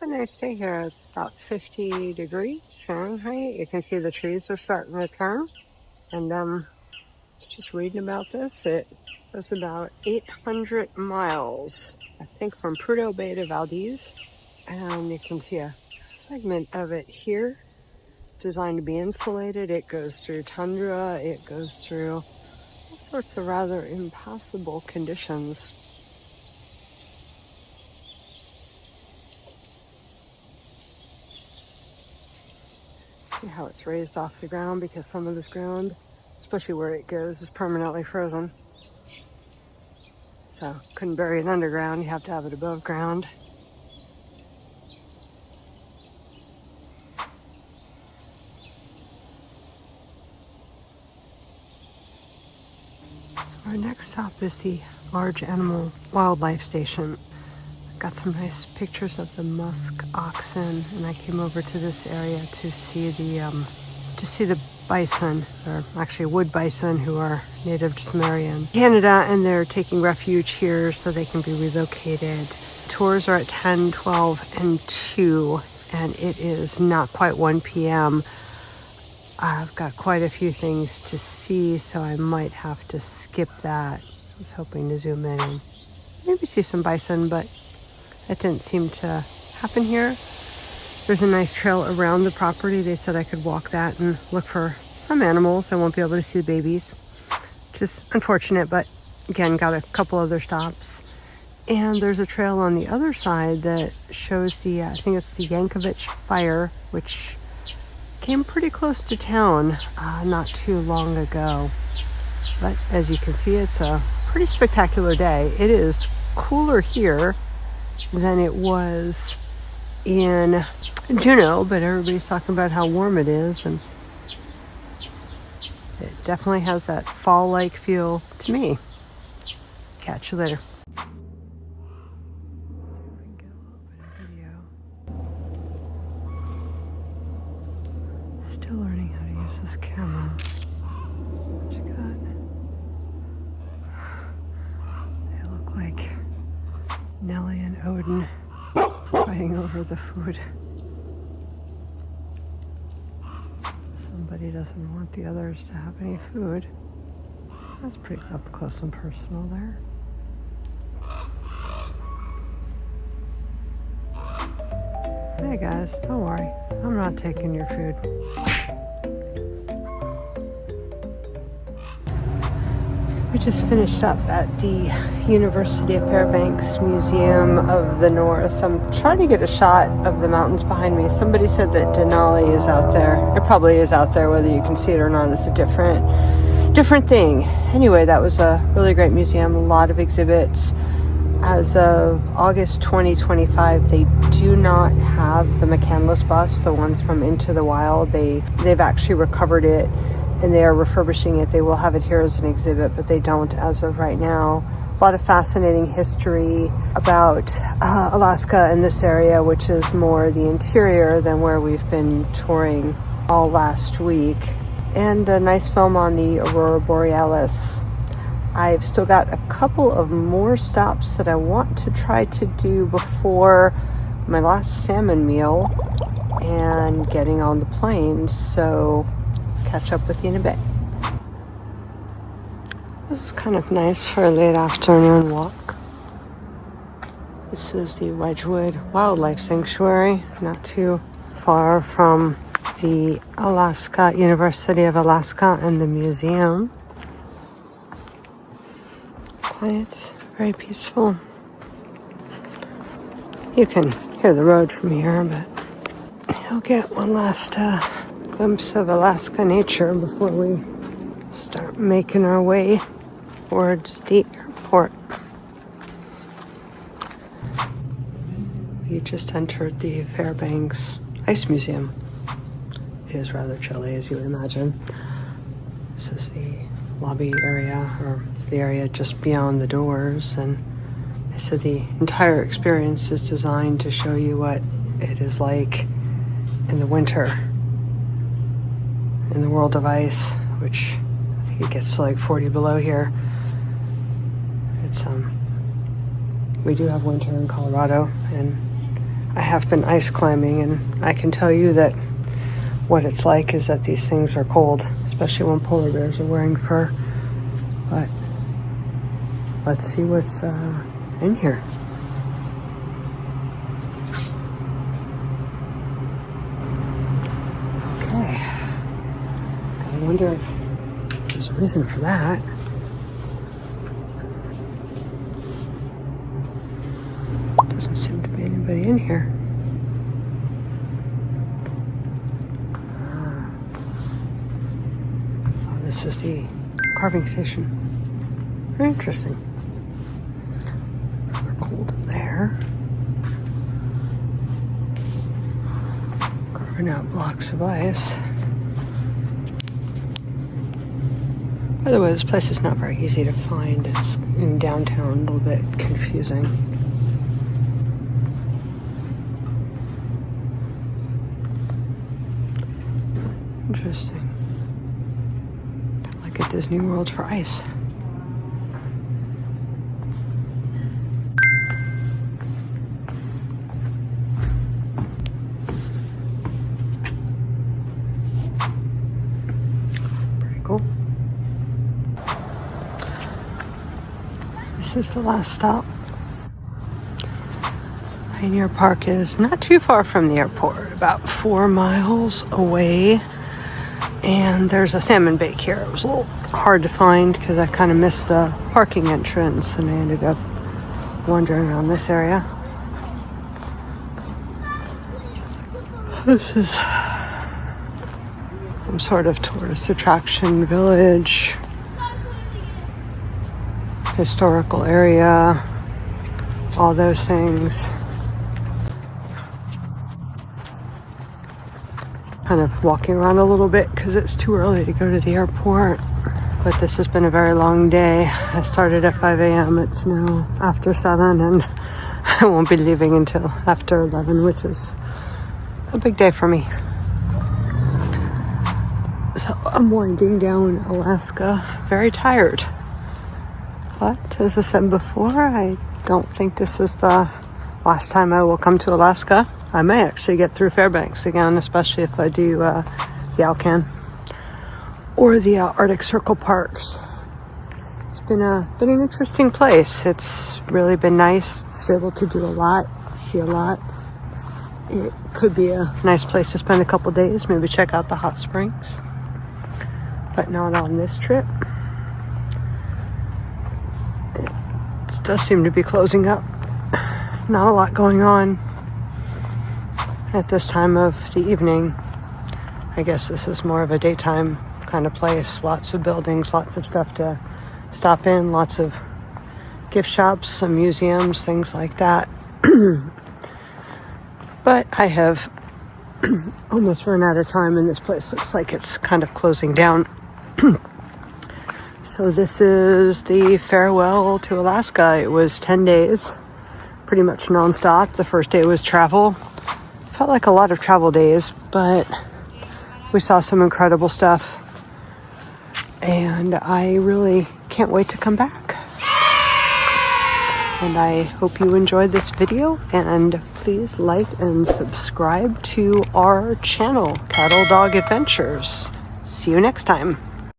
a nice day here. It's about 50 degrees Fahrenheit. You can see the trees are starting to turn. And just reading about this, it was about 800 miles, I think, from Prudhoe Bay to Valdez. And you can see a segment of it here. It's designed to be insulated. It goes through tundra. It goes through all sorts of rather impossible conditions. See how it's raised off the ground, because some of this ground, especially where it goes, is permanently frozen. So couldn't bury it underground. You have to have it above ground. So our next stop is the Large Animal Wildlife Station. Got some nice pictures of the musk oxen, and I came over to this area to see the bison, or actually wood bison, who are native to some area in Canada, and they're taking refuge here so they can be relocated. Tours are at 10, 12, and 2, and it is not quite 1 p.m. I've got quite a few things to see, so I might have to skip that. I was hoping to zoom in and maybe see some bison, but that didn't seem to happen here. There's a nice trail around the property. They said I could walk that and look for some animals. I won't be able to see the babies, which is unfortunate, but again, got a couple other stops. And there's a trail on the other side that shows the, I think it's the Yankovich Fire, which came pretty close to town not too long ago. But as you can see, it's a pretty spectacular day. It is cooler here than it was in Juneau, but everybody's talking about how warm it is, and it definitely has that fall-like feel to me. Catch you later. Still learning how to use this camera. What you got? They look like Nellie and Odin fighting over the food. Somebody doesn't want the others to have any food. That's pretty up close and personal there. Hey guys, don't worry. I'm not taking your food. We just finished up at the University of Fairbanks Museum of the North. I'm trying to get a shot of the mountains behind me. Somebody said that Denali is out there. It probably is out there. Whether you can see it or not is a different thing. Anyway, that was a really great museum. A lot of exhibits. As of August 2025, they do not have the McCandless bus, the one from Into the Wild. They've actually recovered it, and they are refurbishing it. They will have it here as an exhibit, but they don't as of right now. A lot of fascinating history about Alaska and this area, which is more the interior than where we've been touring all last week. And a nice film on the Aurora Borealis. I've still got a couple of more stops that I want to try to do before my last salmon meal and getting on the plane, so catch up with you in a bit. This is kind of nice for a late afternoon walk. This is the Wedgewood Wildlife Sanctuary, not too far from the University of Alaska and the museum. Quiet, very peaceful. You can hear the road from here, but you'll get one last glimpse of Alaska nature before we start making our way towards the airport. We just entered the Fairbanks Ice Museum. It is rather chilly, as you would imagine. This is the lobby area, or the area just beyond the doors, and they said the entire experience is designed to show you what it is like in the winter in the world of ice, which I think it gets to like 40 below here. It's we do have winter in Colorado, and I have been ice climbing, and I can tell you that what it's like is that these things are cold, especially when polar bears are wearing fur. But let's see what's in here. Okay. I wonder if there's a reason for that. Doesn't seem to be anybody in here. Oh, this is the carving station. Very interesting. Rather cold in there. Carving out blocks of ice. By the way, this place is not very easy to find. It's in downtown, a little bit confusing. Interesting. Like at Disney World for ice. Pretty cool. This is the last stop. Pioneer Park is not too far from the airport, about 4 miles away. And there's a salmon bake here. It was a little hard to find because I kind of missed the parking entrance, and I ended up wandering around this area. This is some sort of tourist attraction village, historical area, all those things. Kind of walking around a little bit because it's too early to go to the airport. But this has been a very long day. I started at 5 a.m. It's now after 7, and I won't be leaving until after 11, which is a big day for me. So I'm winding down Alaska, very tired. But as I said before, I don't think this is the last time I will come to Alaska. I may actually get through Fairbanks again, especially if I do the Alcan or the Arctic Circle parks. It's been an interesting place. It's really been nice. I was able to do a lot, see a lot. It could be a nice place to spend a couple days, maybe check out the hot springs, but not on this trip. It does seem to be closing up. Not a lot going on at this time of the evening. I guess this is more of a daytime kind of place. Lots of buildings, lots of stuff to stop in, lots of gift shops, some museums, things like that. But I have almost run out of time, and this place looks like it's kind of closing down. So this is the farewell to Alaska. It was 10 days, pretty much nonstop. The first day was travel. Felt like a lot of travel days, but we saw some incredible stuff, and I really can't wait to come back. And I hope you enjoyed this video, and please like and subscribe to our channel, Cattle Dog Adventures. See you next time.